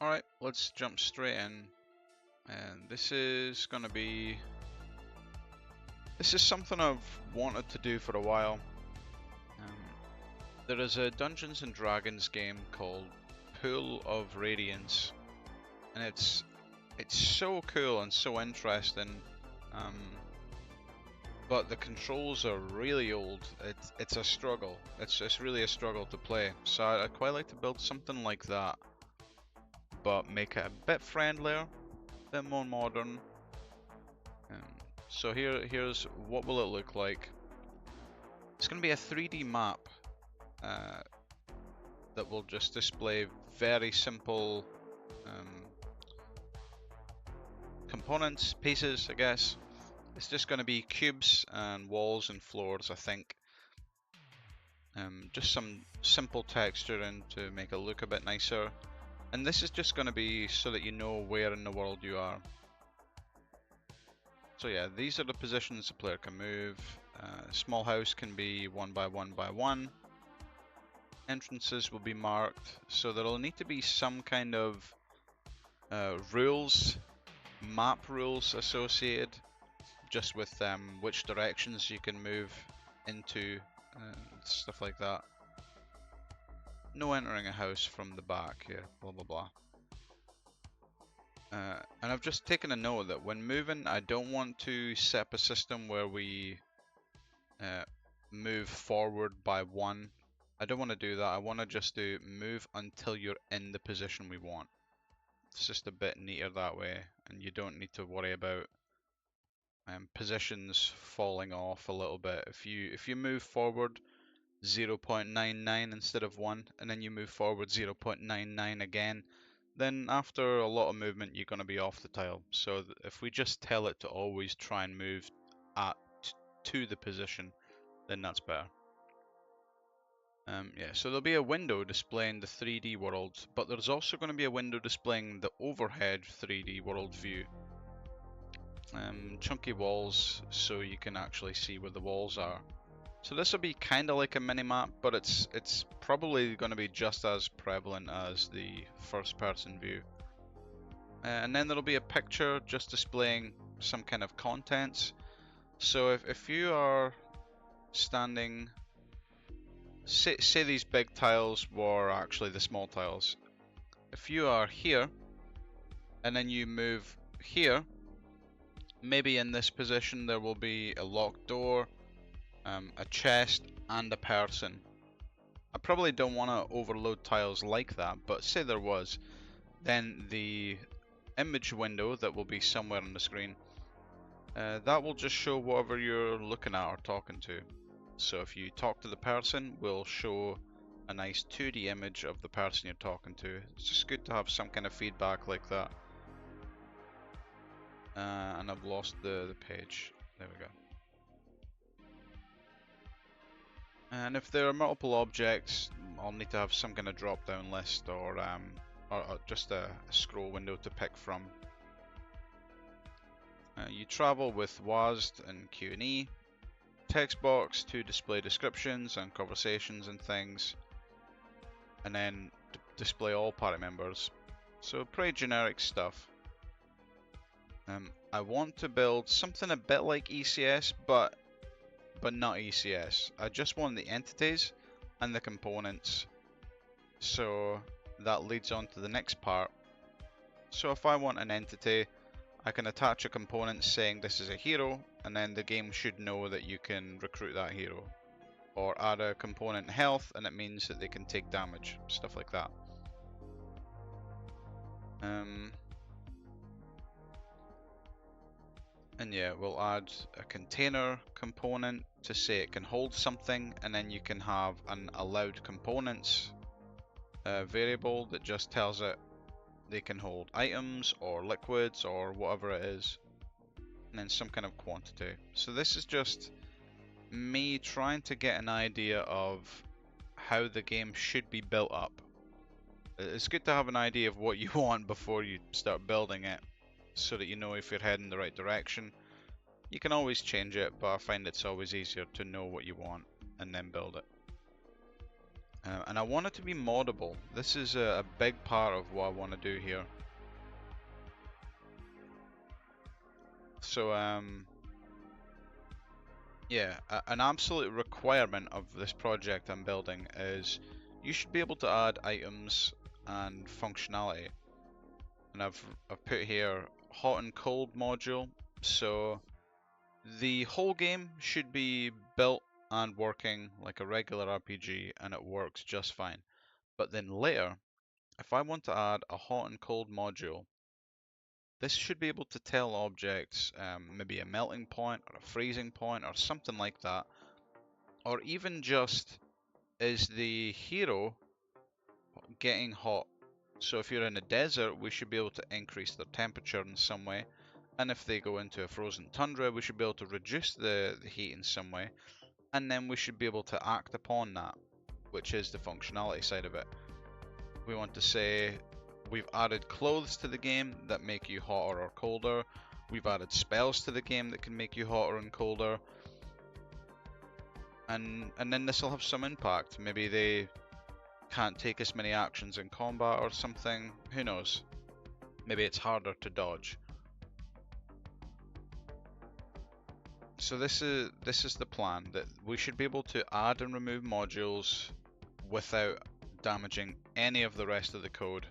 Alright, let's jump straight in. And this is something I've wanted to do for a while. There is a Dungeons and Dragons game called Pool of Radiance, and it's so cool and so interesting. But the controls are really old. It's a struggle. It's really a struggle to play. So I'd quite like to build something like that, but make it a bit friendlier, a bit more modern. So here's what will it look like. It's going to be a 3D map that will just display very simple components, pieces, I guess. It's just going to be cubes and walls and floors, I think. Just some simple texturing to make it look a bit nicer. And this is just going to be so that you know where in the world you are. So yeah, these are the positions the player can move. Small house can be 1 by 1 by 1. Entrances will be marked, so there'll need to be some kind of rules, map rules associated, just with which directions you can move into and stuff like that. No entering a house from the back here, blah blah blah. And I've just taken a note that when moving, I don't want to set up a system where we move forward by 1. I don't want to do that. I want to just do move until you're in the position we want. It's just a bit neater that way, and you don't need to worry about positions falling off a little bit. If you move forward 0.99 instead of 1, and then you move forward 0.99 again, then after a lot of movement you're going to be off the tile. So if we just tell it to always try and move to the position, then that's better. Yeah, so there'll be a window displaying the 3D world, but there's also going to be a window displaying the overhead 3D world view. Chunky walls, so you can actually see where the walls are. So this will be kind of like a mini-map, but it's probably going to be just as prevalent as the first-person view. And then there'll be a picture just displaying some kind of contents. So if you are standing, say these big tiles were actually the small tiles. If you are here, and then you move here, maybe in this position there will be a locked door, a chest, and a person. I probably don't want to overload tiles like that, but say there was, then the image window that will be somewhere on the screen, that will just show whatever you're looking at or talking to. So if you talk to the person, we'll show a nice 2D image of the person you're talking to. It's just good to have some kind of feedback like that. And I've lost the page. There we go. And if there are multiple objects, I'll need to have some kind of drop-down list or just a scroll window to pick from. You travel with WASD and Q&E. Text box to display descriptions and conversations and things. And then display all party members. So pretty generic stuff. I want to build something a bit like ECS, but not ECS. I just want the entities and the components. So that leads on to the next part. So if I want an entity, I can attach a component saying this is a hero, and then the game should know that you can recruit that hero. Or add a component health, and it means that they can take damage, stuff like that. And yeah, we'll add a container component to say it can hold something, and then you can have an allowed components variable that just tells it they can hold items or liquids or whatever it is, and then some kind of quantity. So this is just me trying to get an idea of how the game should be built up. It's good to have an idea of what you want before you start building it, so that you know if you're heading the right direction. You can always change it, but I find it's always easier to know what you want and then build it. And I want it to be moddable. This is a big part of what I want to do here. So yeah, an absolute requirement of this project I'm building is you should be able to add items and functionality. And I've put here hot and cold module. So the whole game should be built and working like a regular RPG, and it works just fine. But then later, if I want to add a hot and cold module, this should be able to tell objects maybe a melting point or a freezing point or something like that. Or even just, is the hero getting hot? So if you're in a desert, we should be able to increase their temperature in some way. And if they go into a frozen tundra, we should be able to reduce the heat in some way. And then we should be able to act upon that, which is the functionality side of it. We want to say we've added clothes to the game that make you hotter or colder. We've added spells to the game that can make you hotter and colder. And then this will have some impact. Maybe they can't take as many actions in combat or something. Who knows? Maybe it's harder to dodge. So this is the plan, that we should be able to add and remove modules without damaging any of the rest of the code.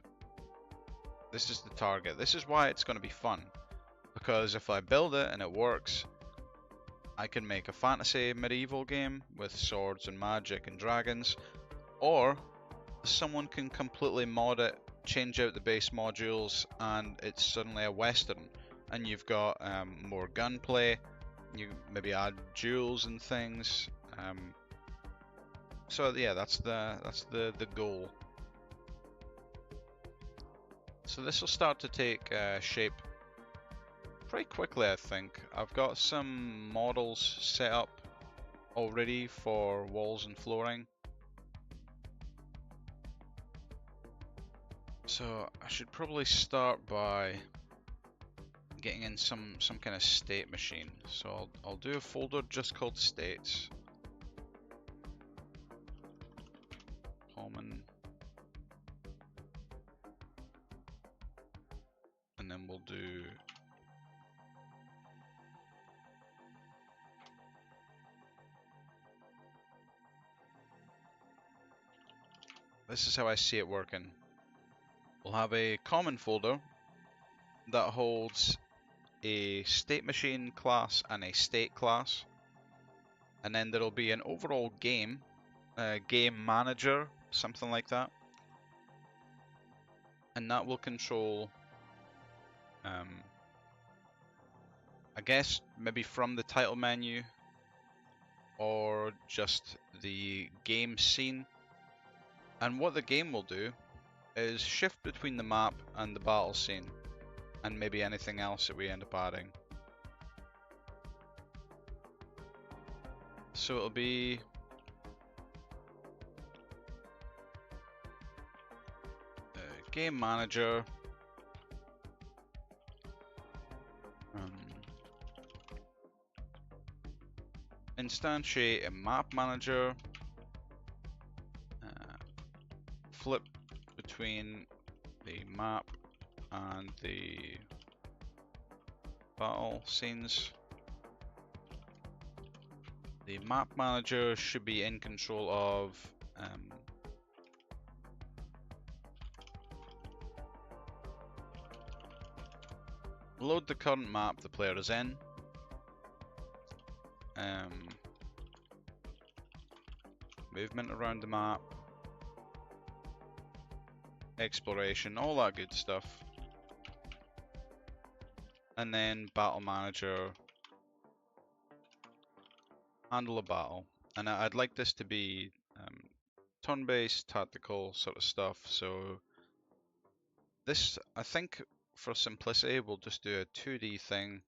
This is the target. This is why it's going to be fun, because if I build it and it works, I can make a fantasy medieval game with swords and magic and dragons, or someone can completely mod it, change out the base modules, and it's suddenly a western, and you've got more gunplay. You maybe add duels and things. So yeah, that's the goal. So this will start to take shape pretty quickly, I think. I've got some models set up already for walls and flooring. So I should probably start by getting in some kind of state machine. So I'll do a folder just called states. Common. And then we'll do this is how I see it working. We'll have a common folder that holds a state machine class and a state class, and then there'll be an overall game, game manager, something like that, and that will control, I guess maybe from the title menu or just the game scene. And what the game will do is shift between the map and the battle scene, and maybe anything else that we end up adding. So it'll be game manager, instantiate a map manager, flip between the map and the battle scenes. The map manager should be in control of load the current map the player is in, movement around the map, exploration, all that good stuff. And then battle manager, handle a battle. And I'd like this to be turn-based, tactical sort of stuff. So this, I think, for simplicity, we'll just do a 2D thing.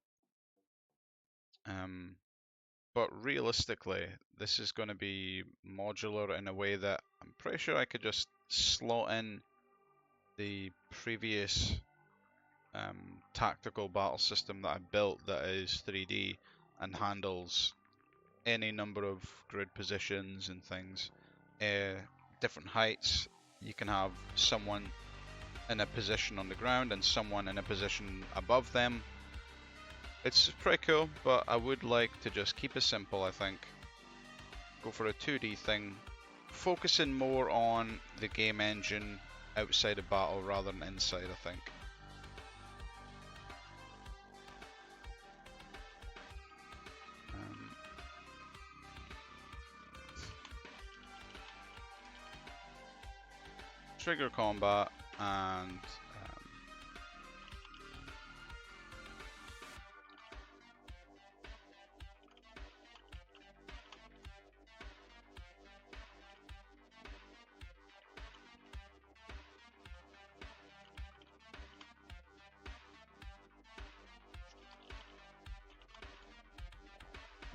But realistically, this is going to be modular in a way that I'm pretty sure I could just slot in the previous tactical battle system that I built that is 3D and handles any number of grid positions and things different heights. You can have someone in a position on the ground and someone in a position above them. It's pretty cool, but I would like to just keep it simple, I think. Go for a 2D thing, focusing more on the game engine outside of battle rather than inside, I think. Trigger combat and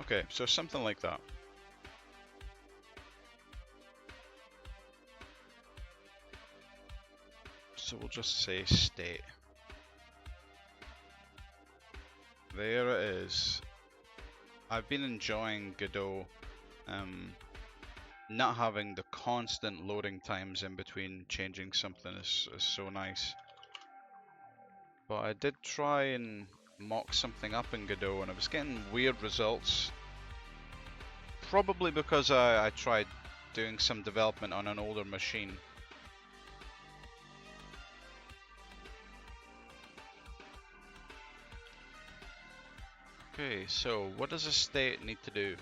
okay, so something like that. So we'll just say state. There it is. I've been enjoying Godot, not having the constant loading times in between changing something is so nice. But I did try and mock something up in Godot and I was getting weird results. Probably because I tried doing some development on an older machine. Okay, so what does a state need to do?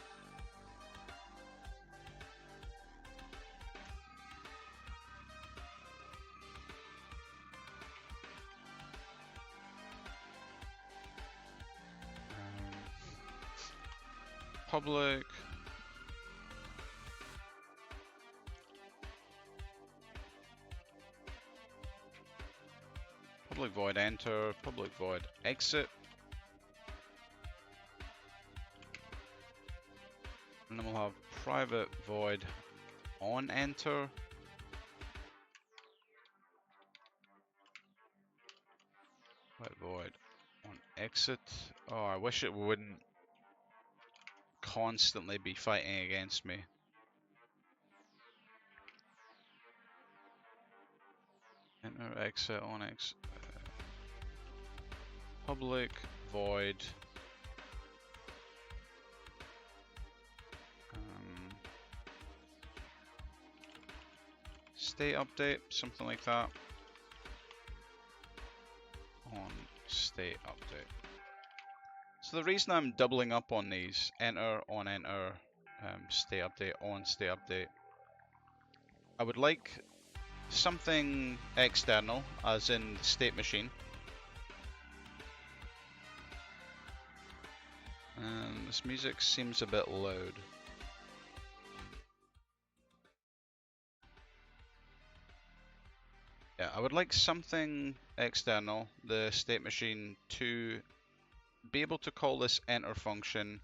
Public void enter, public void exit. And then we'll have private void on enter. Private void on exit. Oh, I wish it wouldn't constantly be fighting against me. Enter, exit, on exit. Public void. State update, something like that. On state update. So the reason I'm doubling up on these, enter, on enter, state update, on state update, I would like something external, as in the state machine. This music seems a bit loud. Yeah, I would like something external, the state machine, to be able to call this enter function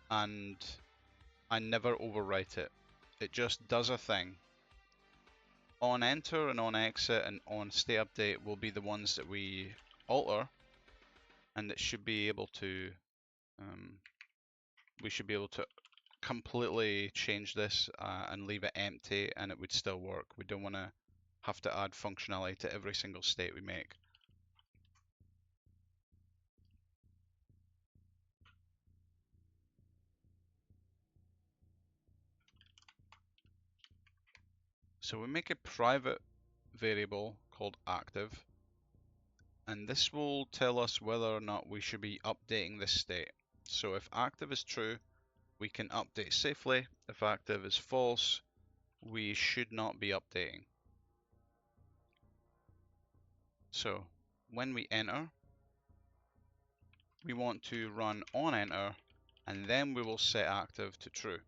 and I never overwrite it. It just does a thing. On enter and on exit and on state update will be the ones that we alter, and it should be able to we should be able to completely change this and leave it empty and it would still work. We don't want to have to add functionality to every single state we make. So we make a private variable called active, and this will tell us whether or not we should be updating this state. So if active is true, we can update safely. If active is false, we should not be updating. So when we enter, we want to run on enter, and then we will set active to true.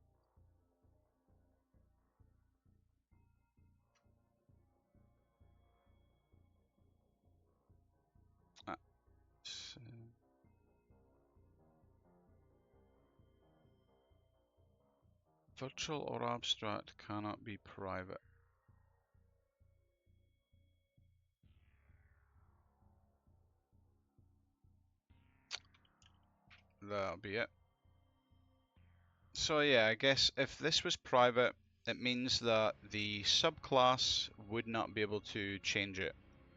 Virtual or abstract cannot be private. That'll be it. So yeah, I guess if this was private, it means that the subclass would not be able to change it.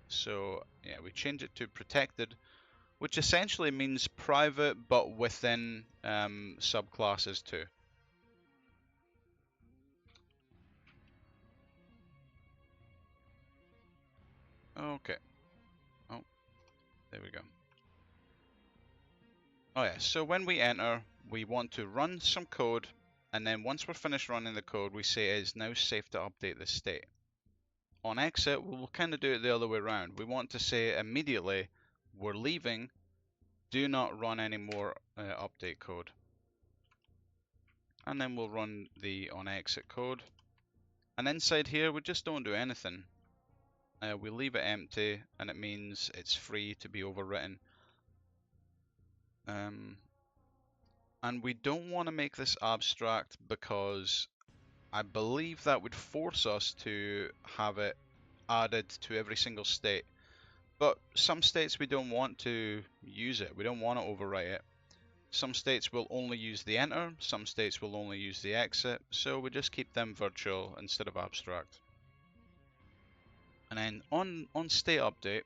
So yeah, we change it to protected, which essentially means private, but within subclasses too. Okay. Oh, there we go. Oh yeah, so when we enter, we want to run some code, and then once we're finished running the code, we say it is now safe to update this state. On exit, we'll kind of do it the other way around. We want to say immediately, we're leaving, do not run any more update code. And then we'll run the on exit code. And inside here, we just don't do anything. We leave it empty, and it means it's free to be overwritten. And we don't want to make this abstract because I believe that would force us to have it added to every single state. But some states we don't want to use it. We don't want to overwrite it. Some states will only use the enter, some states will only use the exit, so we just keep them virtual instead of abstract. And then on state update,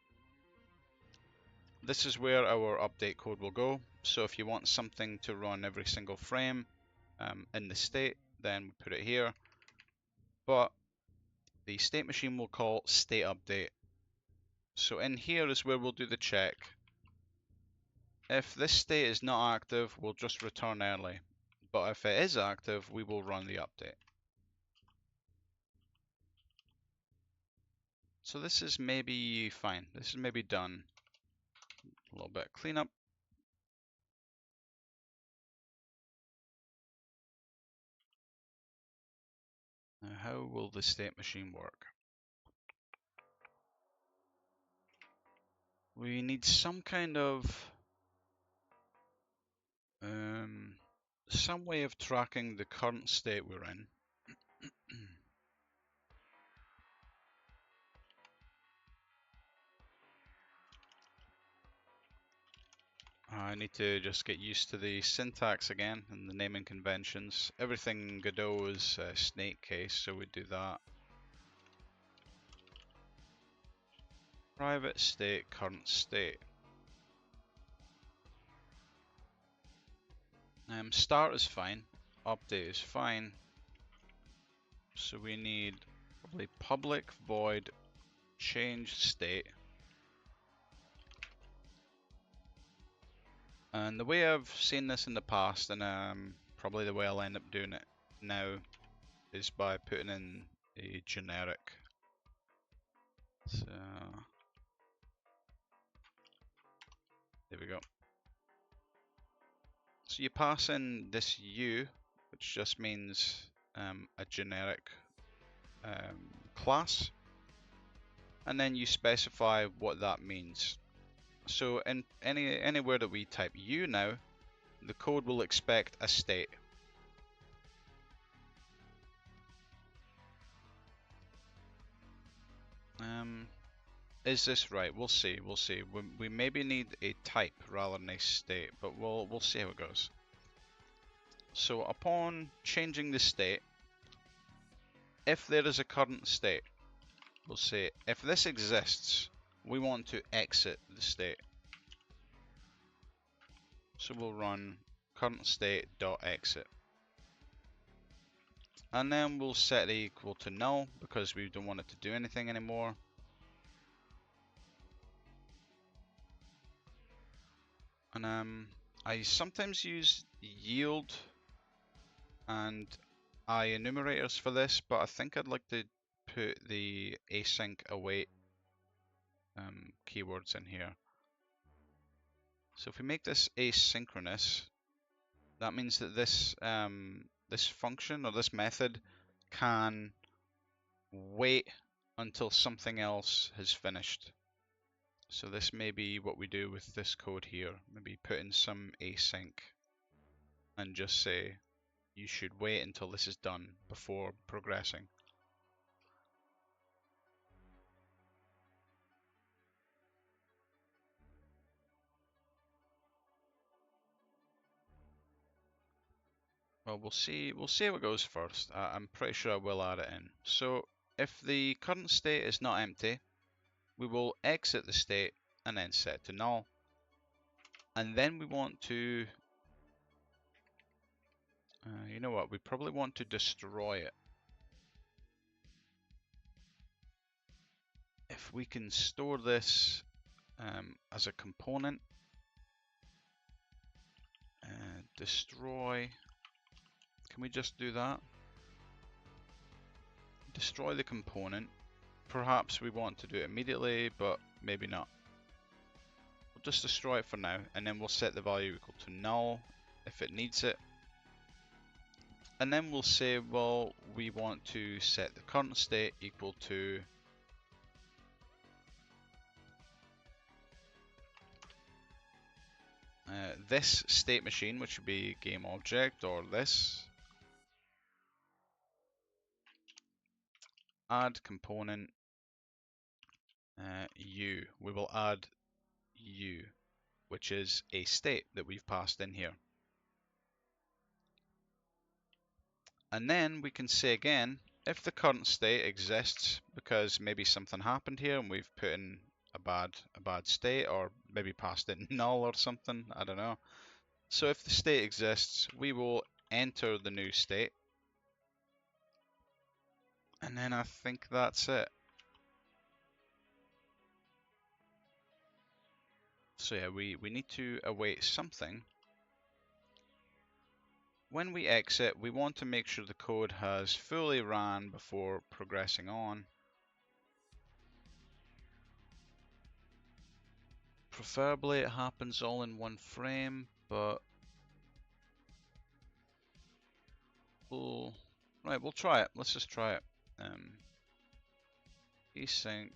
this is where our update code will go. So if you want something to run every single frame in the state, then we put it here. But the state machine will call state update. So in here is where we'll do the check. If this state is not active, we'll just return early. But if it is active, we will run the update. So this is maybe fine. This is maybe done. A little bit of cleanup. Now how will the state machine work? We need some kind of some way of tracking the current state we're in. I need to just get used to the syntax again and the naming conventions. Everything Godot is a snake case, so we do that. Private state, current state. Start is fine, update is fine. So we need probably public void change state. And the way I've seen this in the past, and probably the way I'll end up doing it now, is by putting in a generic. So there we go. So you pass in this U, which just means a generic class, and then you specify what that means. So in anywhere that we type U now, the code will expect a state. Is this right? We'll see. We'll see. We maybe need a type rather than a state, but we'll see how it goes. So upon changing the state, if there is a current state, we'll say if this exists, we want to exit the state. So we'll run current state dot exit, and then we'll set it equal to null because we don't want it to do anything anymore. And I sometimes use yield and I enumerators for this, but I think I'd like to put the async await keywords in here. So if we make this asynchronous, that means that this this function or this method can wait until something else has finished. So this may be what we do with this code here. Maybe put in some async and just say you should wait until this is done before progressing. Well, we'll see what goes first. I'm pretty sure I will add it in. So if the current state is not empty, we will exit the state and then set to null. And then we want to, you know what, we probably want to destroy it. If we can store this as a component, destroy, can we just do that? Destroy the component. Perhaps we want to do it immediately, but maybe not. We'll just destroy it for now, and then we'll set the value equal to null if it needs it. And then we'll say, well, we want to set the current state equal to this state machine, which would be game object, or this. Add component u. We will add u, which is a state that we've passed in here. And then we can say again, if the current state exists, because maybe something happened here and we've put in a bad state, or maybe passed in null or something, I don't know. So if the state exists, we will enter the new state. And then I think that's it. So yeah, we need to await something. When we exit, we want to make sure the code has fully ran before progressing on. Preferably it happens all in one frame, but we'll try it. Let's just try it. Async.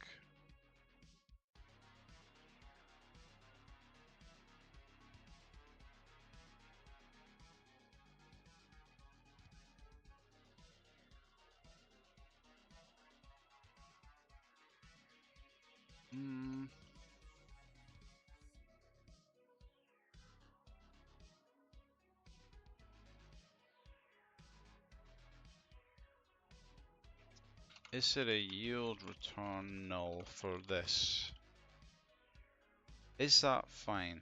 Is it a yield return null for this? Is that fine?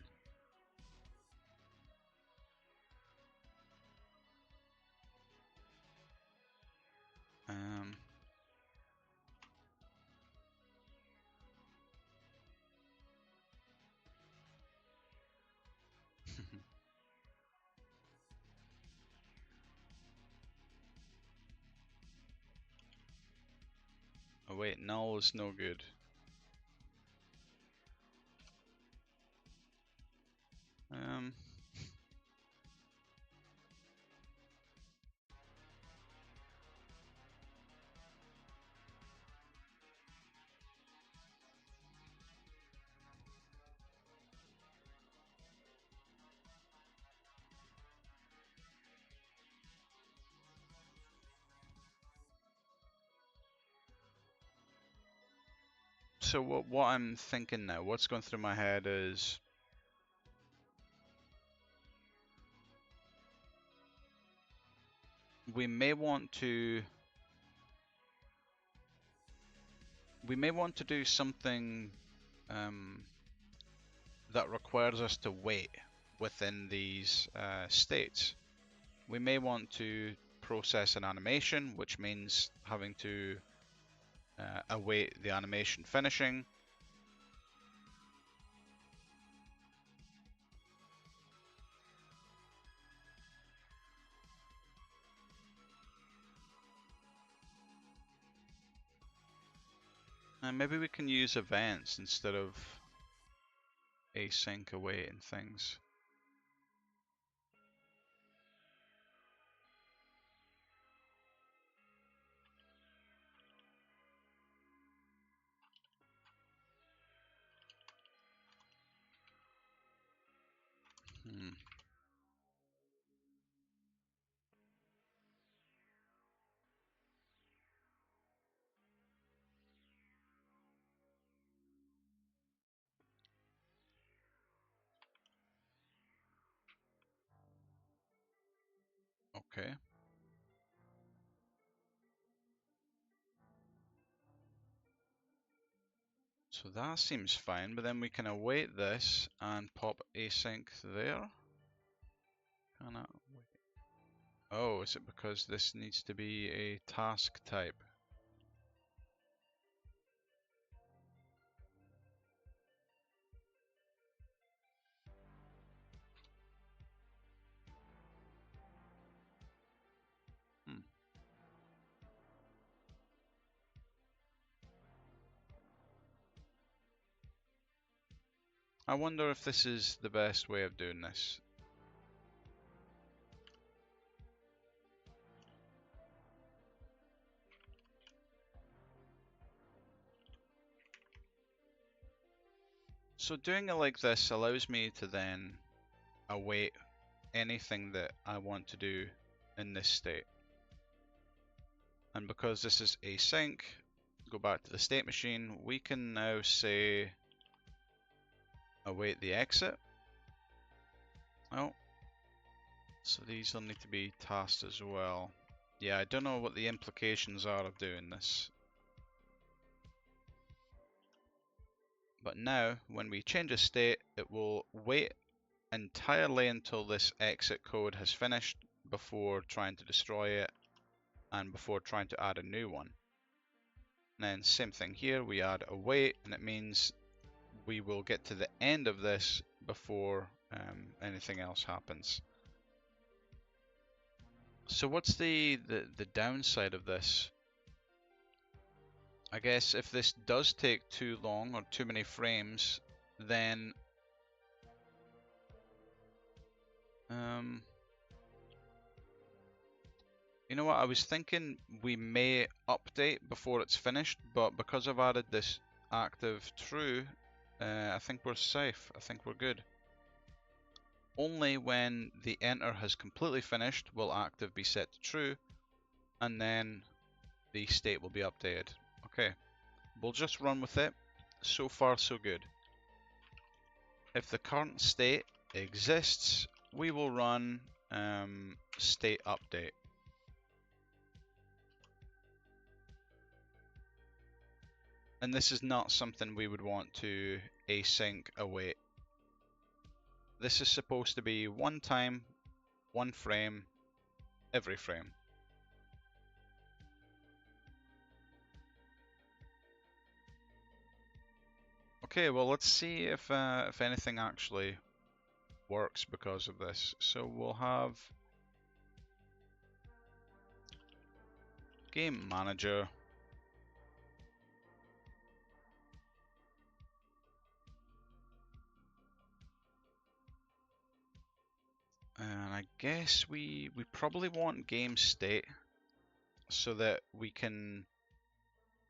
Oh wait, null is no good. So what I'm thinking now, what's going through my head is we may want to do something that requires us to wait within these states. We may want to process an animation, which means having to await the animation finishing. And maybe we can use events instead of async awaiting things. Okay. So that seems fine, but then we can await this and pop async there. Can I wait? Oh, is it because this needs to be a task type? Hmm. I wonder if this is the best way of doing this. So doing it like this allows me to then await anything that I want to do in this state. And because this is async, go back to the state machine, we can now say await the exit. Oh, so these will need to be tasked as well. Yeah, I don't know what the implications are of doing this. But now, when we change a state, it will wait entirely until this exit code has finished before trying to destroy it and before trying to add a new one. And then same thing here, we add await, and it means we will get to the end of this before anything else happens. So what's the downside of this? I guess if this does take too long or too many frames, then you know what, I was thinking we may update before it's finished, but because I've added this active true, I think we're safe. I think we're good. Only when the enter has completely finished will active be set to true, and then the state will be updated. Okay, we'll just run with it. So far, so good. If the current state exists, we will run state update. And this is not something we would want to async await. This is supposed to be one time, one frame, every frame. Okay, well let's see if anything actually works because of this. So we'll have game manager. And I guess we probably want game state so that we can,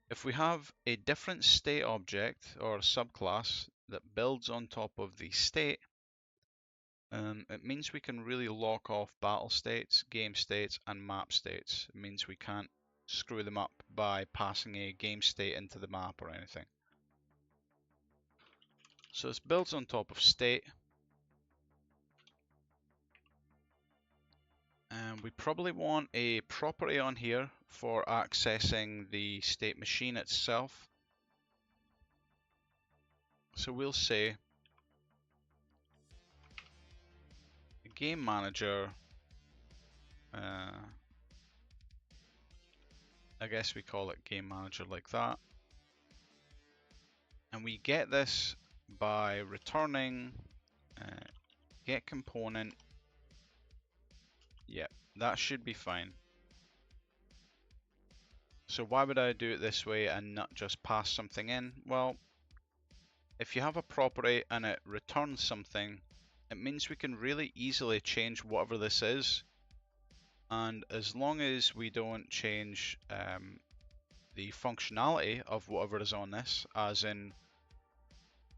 if we have a different state object or subclass that builds on top of the state, it means we can really lock off battle states, game states, and map states. It means we can't screw them up by passing a game state into the map or anything. So this builds on top of state. And we probably want a property on here for accessing the state machine itself. So we'll say game manager, I guess we call it game manager like that. And we get this by returning get component. Yeah, that should be fine. So why would I do it this way and not just pass something in? Well, if you have a property and it returns something, it means we can really easily change whatever this is. And as long as we don't change the functionality of whatever is on this, as in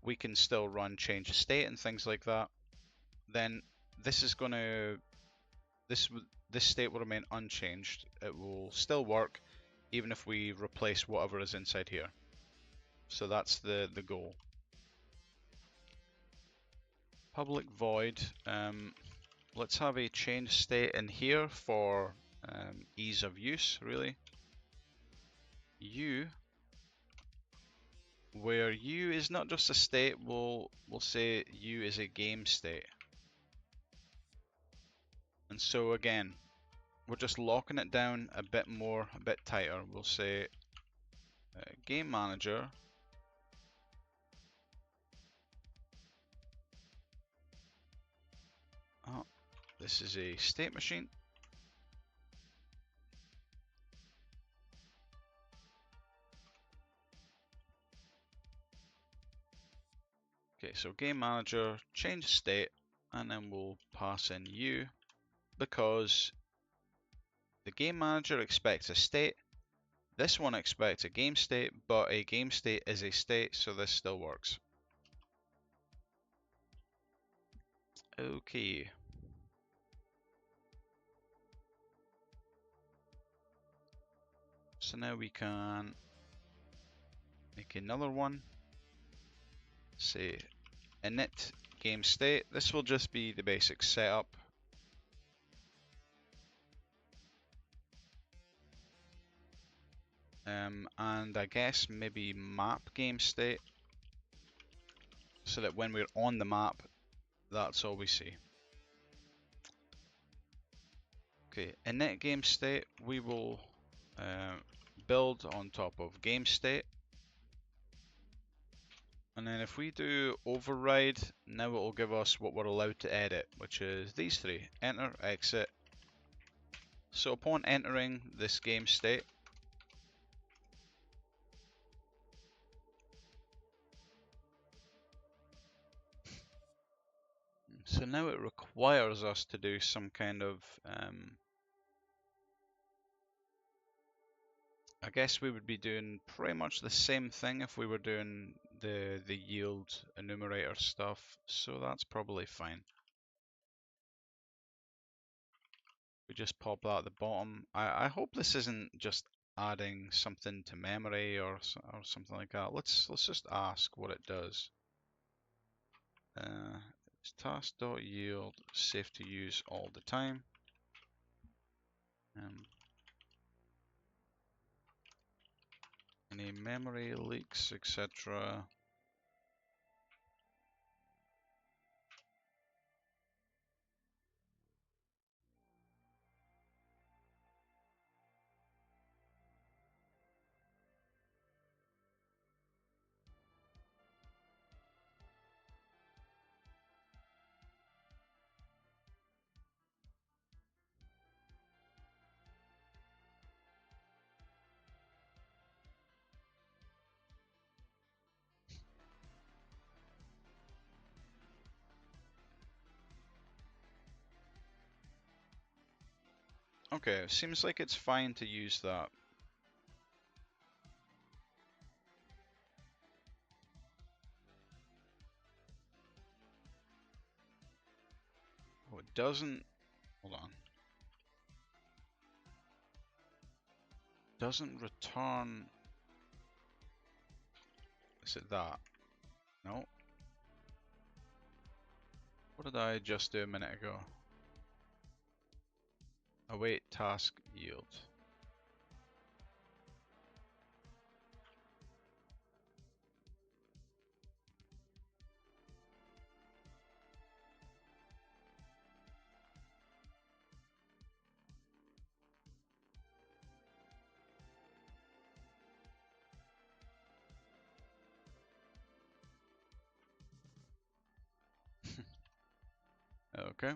we can still run change state and things like that, then this is going to, this state will remain unchanged. It will still work even if we replace whatever is inside here. So that's the goal. Public void, let's have a change state in here for ease of use, really. U, where U is not just a state, we'll say U is a game state. And so again, we're just locking it down a bit more, a bit tighter. We'll say game manager this is a state machine. Okay, so game manager, change state, and then we'll pass in U because the game manager expects a state. This one expects a game state, but a game state is a state, so this still works. Okay. So now we can make another one. Say init game state. This will just be the basic setup. And I guess maybe map game state, so that when we're on the map, that's all we see. Okay, init game state, we will build on top of game state. And then if we do override, now it will give us what we're allowed to edit, which is these three: enter, exit. So upon entering this game state, so now it requires us to do some kind of, I guess we would be doing pretty much the same thing if we were doing the yield enumerator stuff, so that's probably fine. We just pop that at the bottom. I hope this isn't just adding something to memory or something like that. Let's just ask what it does. It's task.yield safe to use all the time. Any memory leaks, etc. Okay, seems like it's fine to use that. Oh, it doesn't. Hold on. Doesn't return. Is it that? No. What did I just do a minute ago? Await task yield. Okay.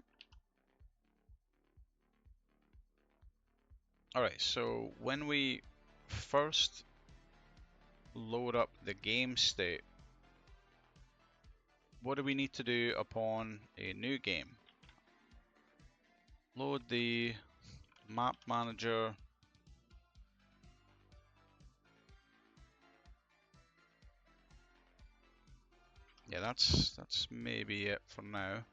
Alright, so when we first load up the game state, what do we need to do upon a new game? Load the map manager. Yeah, that's maybe it for now.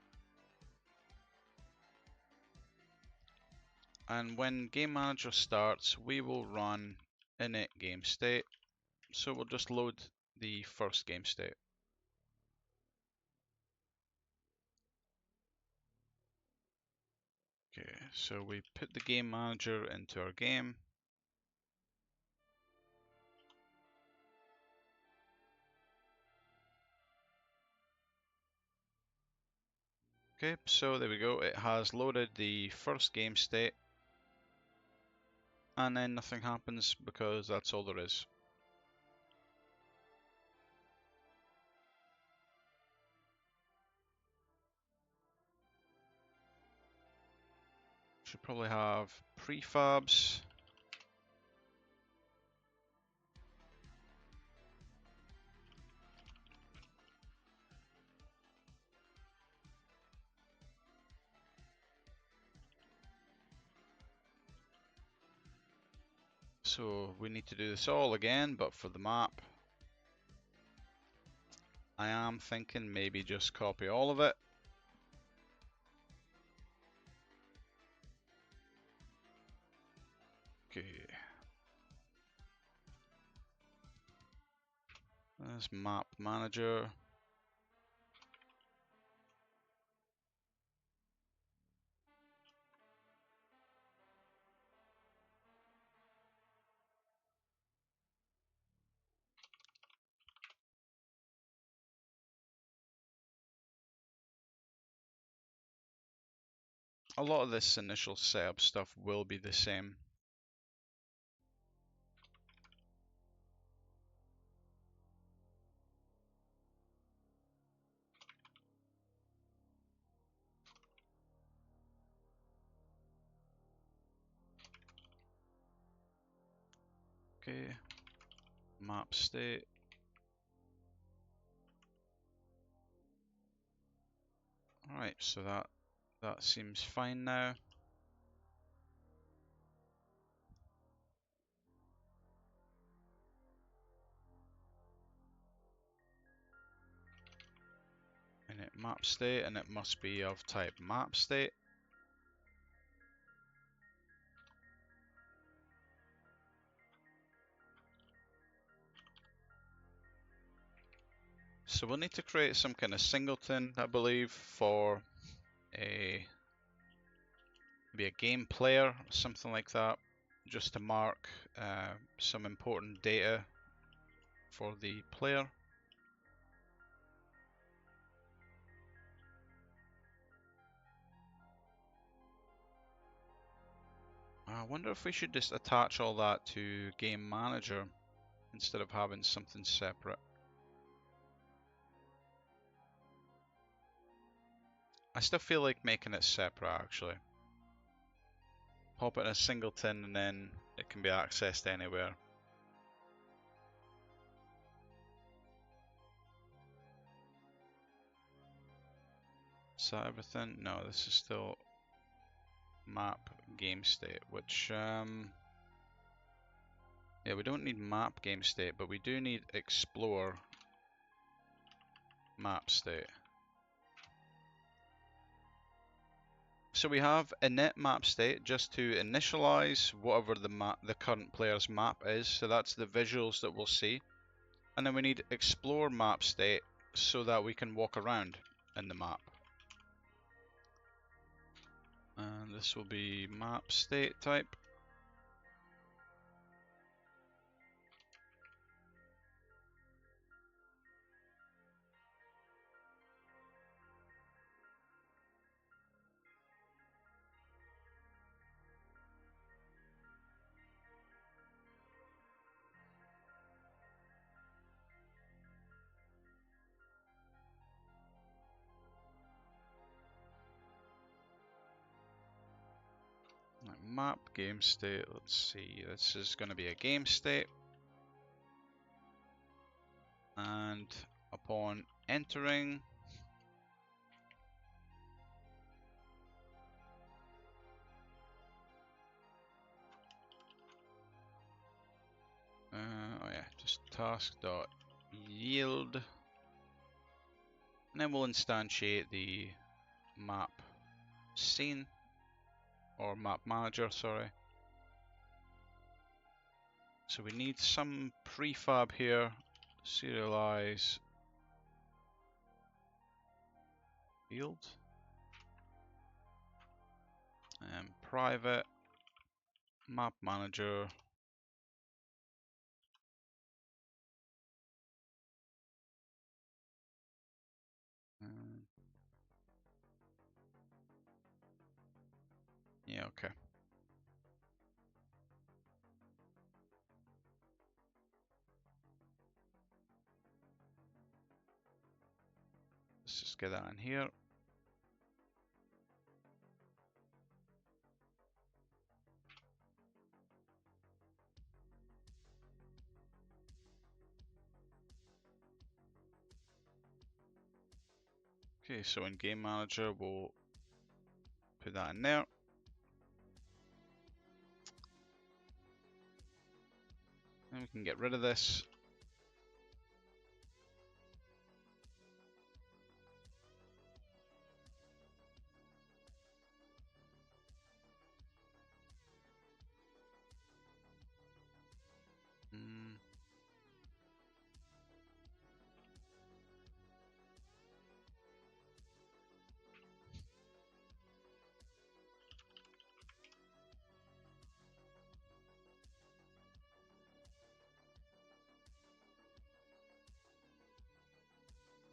And when game manager starts, we will run init game state. So we'll just load the first game state. Okay, so we put the game manager into our game. Okay, so there we go. It has loaded the first game state, and then nothing happens because that's all there is. Should probably have prefabs. So we need to do this all again, but for the map. I am thinking maybe just copy all of it. Okay. There's map manager. A lot of this initial setup stuff will be the same. Okay, map state. Alright, so that seems fine now. Init map state, and it must be of type map state. So we'll need to create some kind of singleton, I believe, for maybe a game player or something like that, just to mark some important data for the player. I wonder if we should just attach all that to game manager instead of having something separate. I still feel like making it separate actually. Pop it in a singleton and then it can be accessed anywhere. Is that everything? No, this is still map game state, which yeah, we don't need map game state, but we do need explore map state. So we have init map state just to initialize whatever the current player's map is. So that's the visuals that we'll see. And then we need explore map state so that we can walk around in the map. And this will be map state type. Map game state, let's see, this is going to be a game state, and upon entering, oh yeah, just task.yield, and then we'll instantiate the map scene, or map manager, sorry. So we need some prefab here, serialize field. Private map manager. Yeah, okay. Let's just get that in here. Okay, so in Game Manager, we'll put that in there. And we can get rid of this.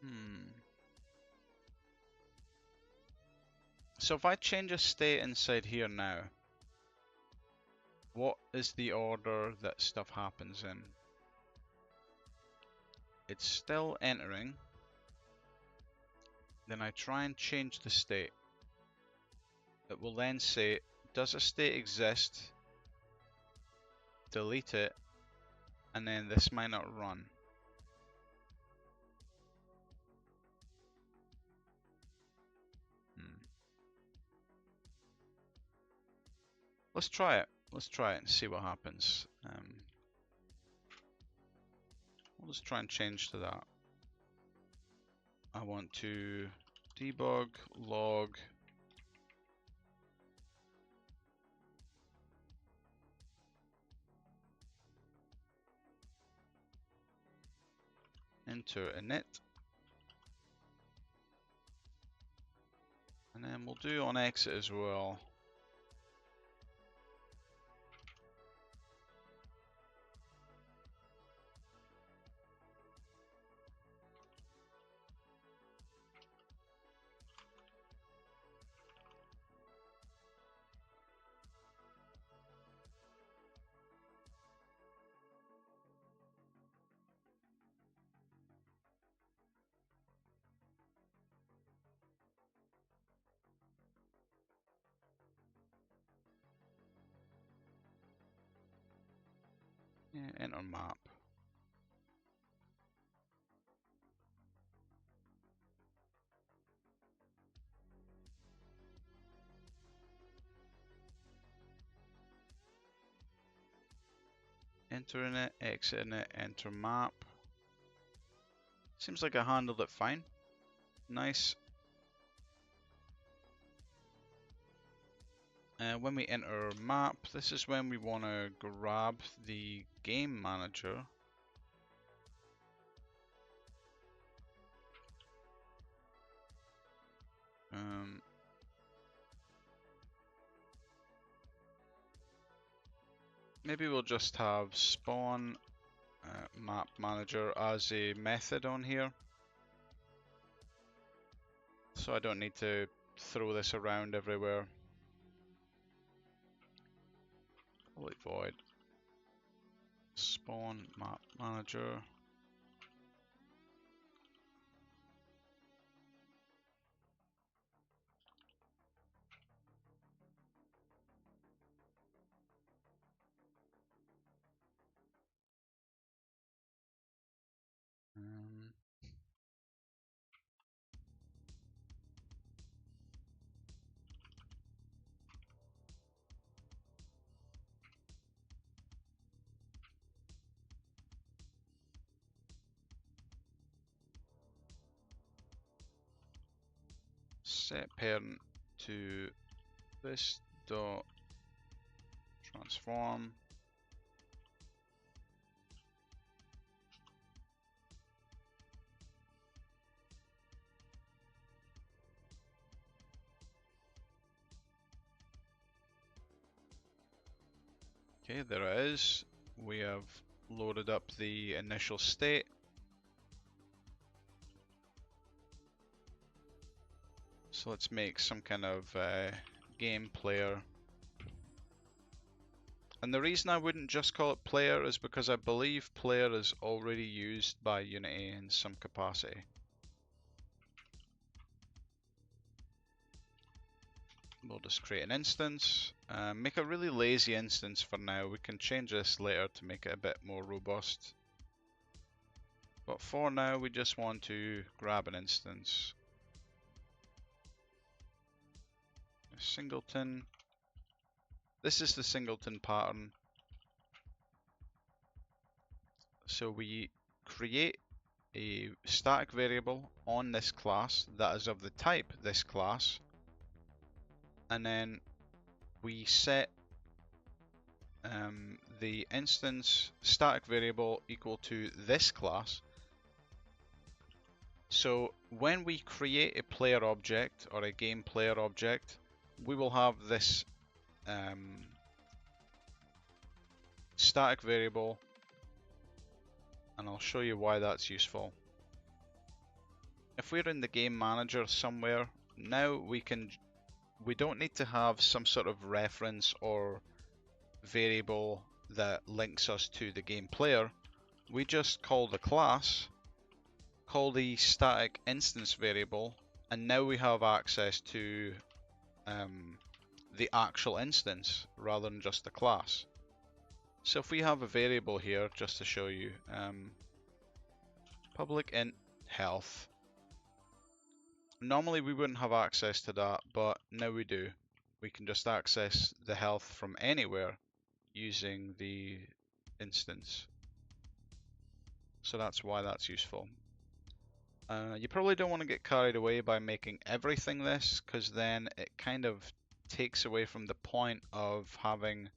Mm. So if I change a state inside here now, what is the order that stuff happens in? It's still entering. Then I try and change the state. It will then say, does a state exist? Delete it. And then this might not run. Let's try it. Let's try it and see what happens. We'll just try and change to that. I want to debug log enter init. And then we'll do on exit as well. Yeah, enter map. Enter init, exit init, enter map. Seems like I handled it fine. Nice. When we enter map, this is when we want to grab the game manager. Maybe we'll just have spawn map manager as a method on here. So I don't need to throw this around everywhere. Void spawn map manager. Set parent to this dot transform. Okay, there it is. We have loaded up the initial state. So let's make some kind of game player. And the reason I wouldn't just call it player is because I believe player is already used by Unity in some capacity. We'll just create an instance, make a really lazy instance for now. We can change this later to make it a bit more robust. But for now, we just want to grab an instance. A singleton. This is the singleton pattern. So we create a static variable on this class that is of the type this class, and then we set the instance static variable equal to this class. So when we create a player object or a game player object, we will have this static variable, and I'll show you why that's useful. If we're in the game manager somewhere, now we don't need to have some sort of reference or variable that links us to the game player. We just call the class, call the static instance variable, and now we have access to the actual instance rather than just the class. So if we have a variable here, just to show you, public int health. Normally we wouldn't have access to that, but now we do. We can just access the health from anywhere using the instance. So that's why that's useful. You probably don't want to get carried away by making everything this, because then it kind of takes away from the point of having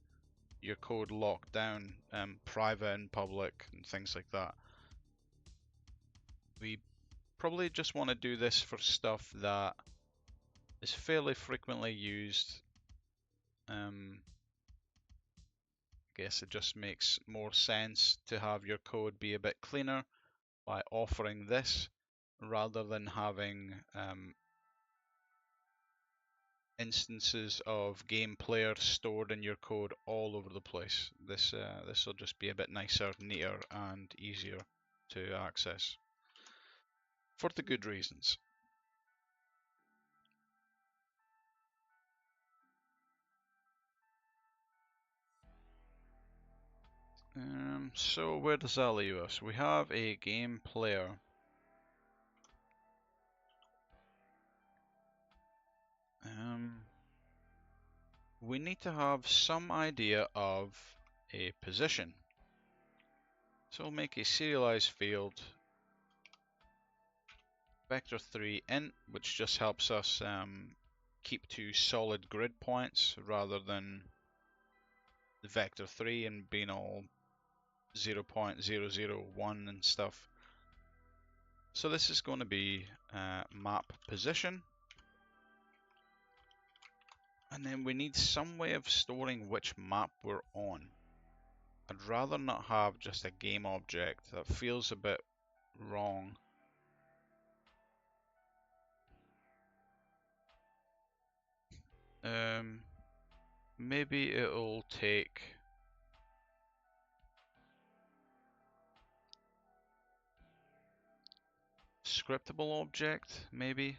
your code locked down, private and public and things like that. We probably just want to do this for stuff that is fairly frequently used. I guess it just makes more sense to have your code be a bit cleaner by offering this rather than having instances of game player stored in your code all over the place. This will just be a bit nicer, neater, and easier to access for the good reasons. So where does that leave us? We have a game player. We need to have some idea of a position. So we'll make a serialized field vector3 int, which just helps us keep two solid grid points rather than the vector3 and being all 0.001 and stuff. So this is going to be map position. And then we need some way of storing which map we're on. I'd rather not have just a game object. That feels a bit wrong. Maybe it'll take scriptable object, maybe.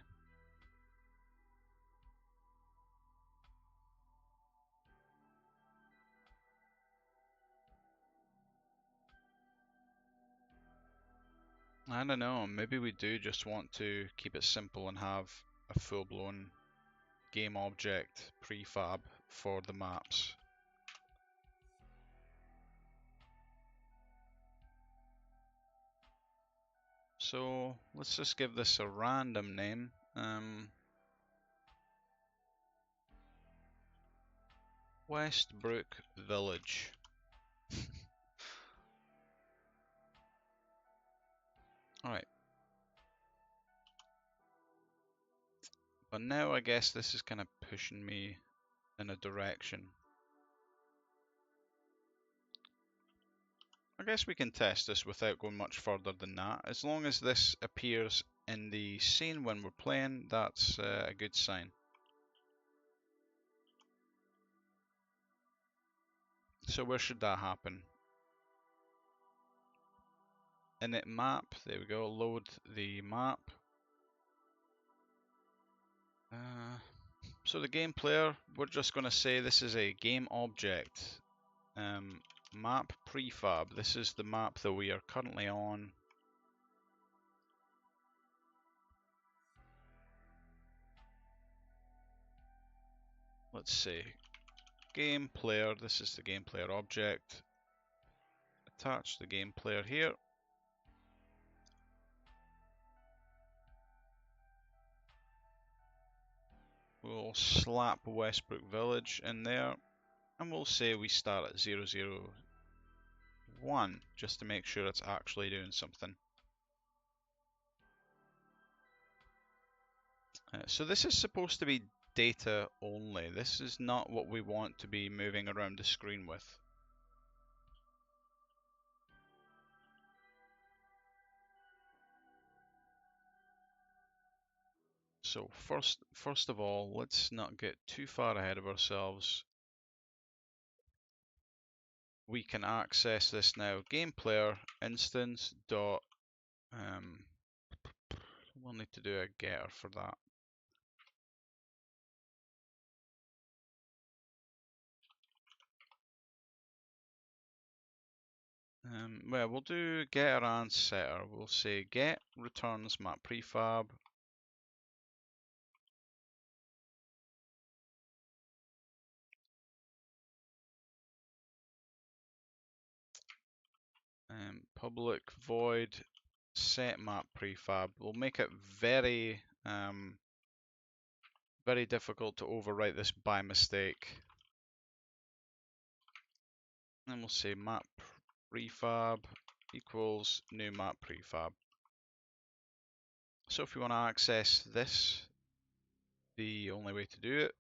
I don't know, maybe we do just want to keep it simple and have a full-blown game object prefab for the maps. So let's just give this a random name. Westbrook Village. Alright. But now I guess this is kind of pushing me in a direction. I guess we can test this without going much further than that. As long as this appears in the scene when we're playing, that's a good sign. So where should that happen? Init map, there we go, load the map. So the game player, we're just going to say this is a game object. Map prefab, this is the map that we are currently on. Let's see, game player, this is the game player object. Attach the game player here. We'll slap Westbrook Village in there, and we'll say we start at 001, just to make sure it's actually doing something. So this is supposed to be data only. This is not what we want to be moving around the screen with. So first of all, let's not get too far ahead of ourselves. We can access this now. Game player instance dot. We'll need to do a getter for that. Well, we'll do getter and setter. We'll say get returns map prefab. Public void set map prefab. We'll make it very very difficult to overwrite this by mistake. And we'll say map prefab equals new map prefab. So if you want to access this, the only way to do it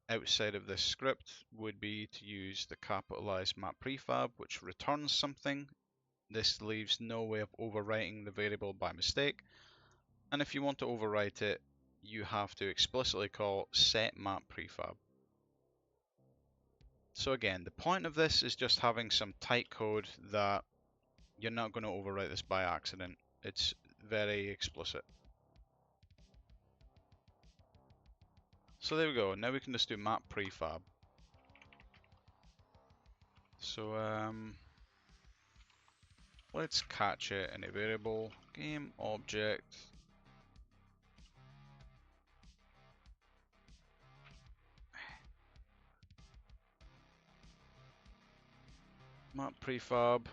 outside of this script would be to use the capitalized map prefab, which returns something. This leaves no way of overwriting the variable by mistake. And if you want to overwrite it, you have to explicitly call set map prefab. So again, the point of this is just having some tight code that you're not going to overwrite this by accident. It's very explicit. So there we go. Now we can just do map prefab. So let's catch it in a variable game object. Map prefab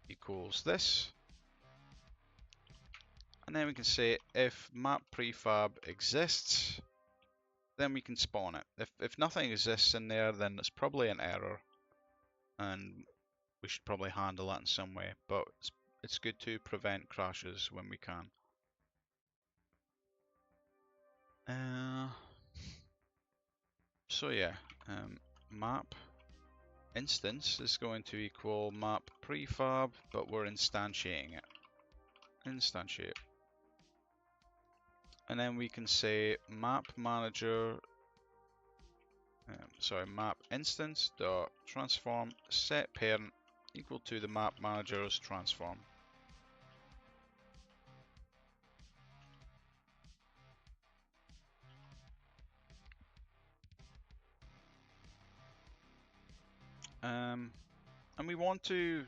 equals this. And then we can say if map prefab exists, then we can spawn it. If nothing exists in there, then it's probably an error, and we should probably handle that in some way. But it's good to prevent crashes when we can. So yeah, map instance is going to equal map prefab, but we're instantiating it. Instantiate. And then we can say map manager, map instance dot transform set parent equal to the map manager's transform. And we want to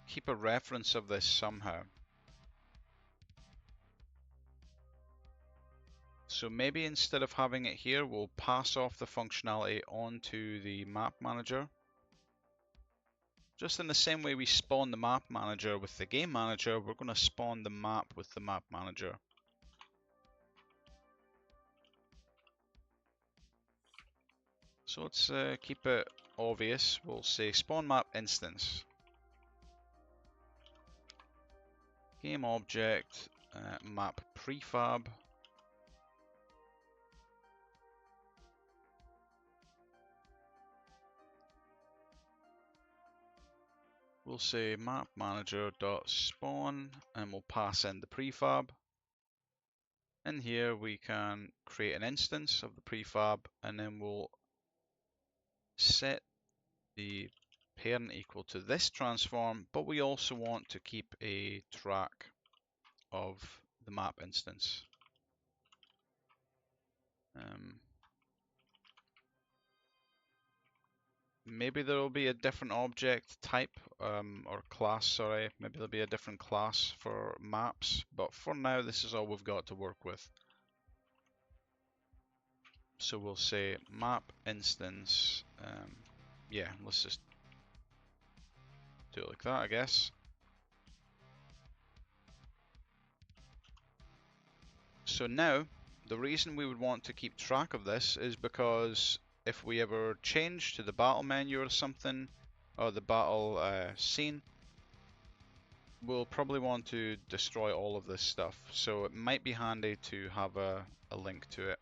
keep a reference of this somehow. So maybe instead of having it here, we'll pass off the functionality onto the map manager. Just in the same way we spawn the map manager with the game manager, we're going to spawn the map with the map manager. So let's keep it obvious. We'll say spawn map instance. Game object, map prefab. we'll say map manager.spawn and we'll pass in the prefab. In here we can create an instance of the prefab and then we'll set the parent equal to this transform, but we also want to keep a track of the map instance. Maybe there will be a different object type or class, sorry. Maybe there'll be a different class for maps, but for now this is all we've got to work with. So we'll say map instance, yeah, let's just do it like that, I guess. So now, the reason we would want to keep track of this is because if we ever change to the battle menu or something, or the battle scene, we'll probably want to destroy all of this stuff. So it might be handy to have a link to it.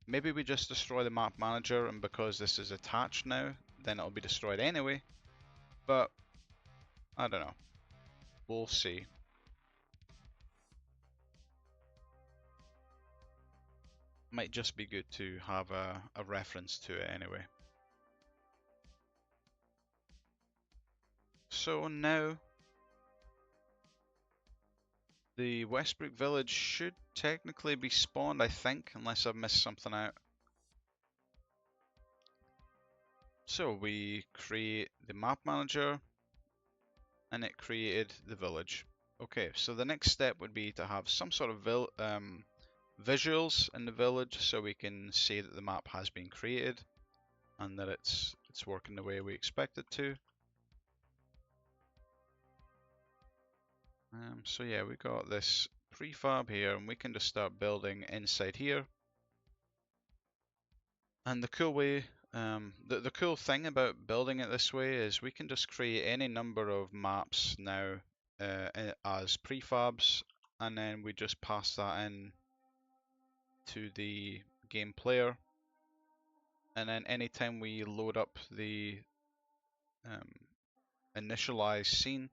Maybe we just destroy the map manager, and because this is attached now, then it'll be destroyed anyway. But I don't know. We'll see. Might just be good to have a reference to it anyway. So now the Westbrook village should technically be spawned, I think, unless I've missed something out. So we create the map manager and it created the village. Okay, so the next step would be to have some sort of visuals in the village so we can see that the map has been created and that it's working the way we expect it to. So yeah, we got this prefab here and we can just start building inside here. And the cool way, the cool thing about building it this way is we can just create any number of maps now as prefabs, and then we just pass that in to the game player. And then anytime we load up the initialized scene,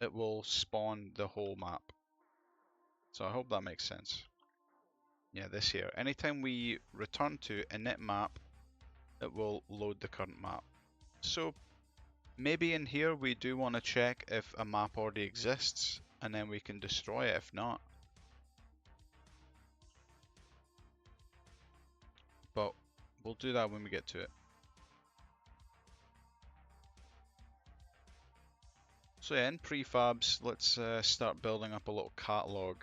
it will spawn the whole map. So I hope that makes sense. Yeah, this here. Anytime we return to init map, it will load the current map. So maybe in here we do want to check if a map already exists, and then we can destroy it if not. But we'll do that when we get to it. So yeah, in prefabs, let's start building up a little catalog.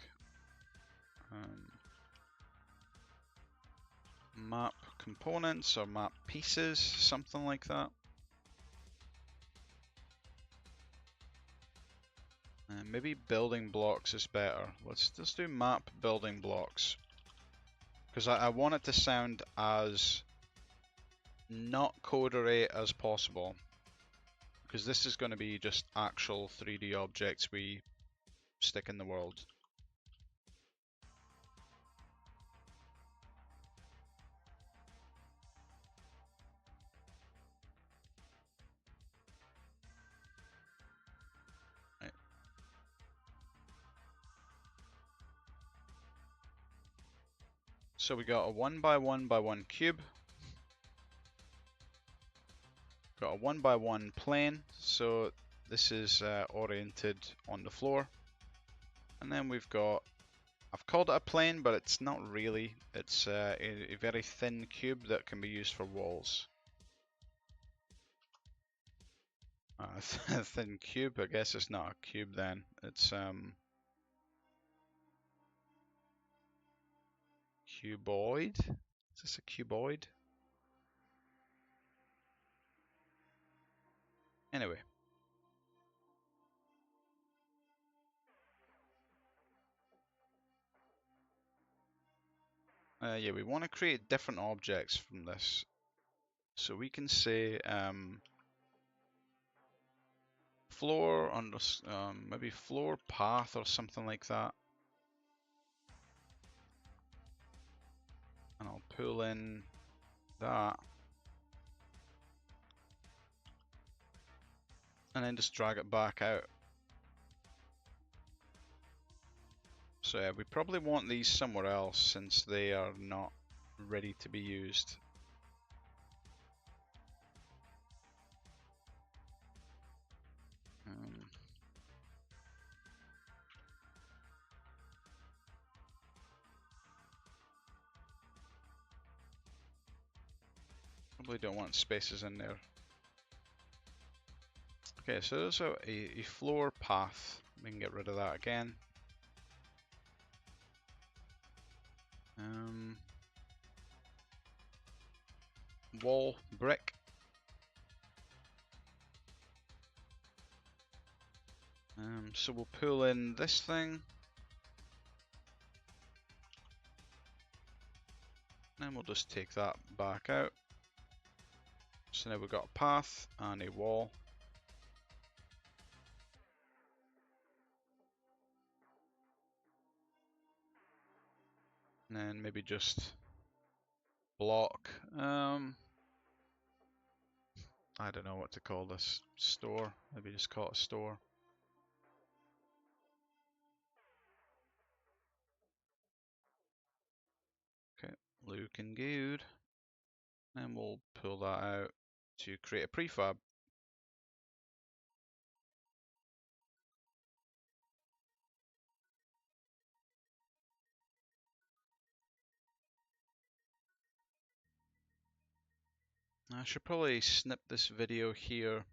Map components or map pieces, something like that. And maybe building blocks is better. Let's just do map building blocks. Because I want it to sound as not codery as possible. Because this is going to be just actual 3D objects we stick in the world. Right. So we got a 1 by 1 by 1 cube. Got a 1 by 1 plane, so this is oriented on the floor. And then we've got, I've called it a plane, but it's not really. It's a very thin cube that can be used for walls. A thin cube, I guess it's not a cube then. It's cuboid? Is this a cuboid? Anyway. Yeah, we want to create different objects from this. So we can say floor under maybe floor path or something like that. And I'll pull in that. and then just drag it back out. So yeah, we probably want these somewhere else since they are not ready to be used. Probably don't want spaces in there. Okay, so there's a floor path. We can get rid of that again. Wall, brick. So we'll pull in this thing. And we'll just take that back out. So now we've got a path and a wall. And then maybe just block. I don't know what to call this. Store. Maybe just call it a store. Okay, looking good. And we'll pull that out to create a prefab. I should probably snip this video here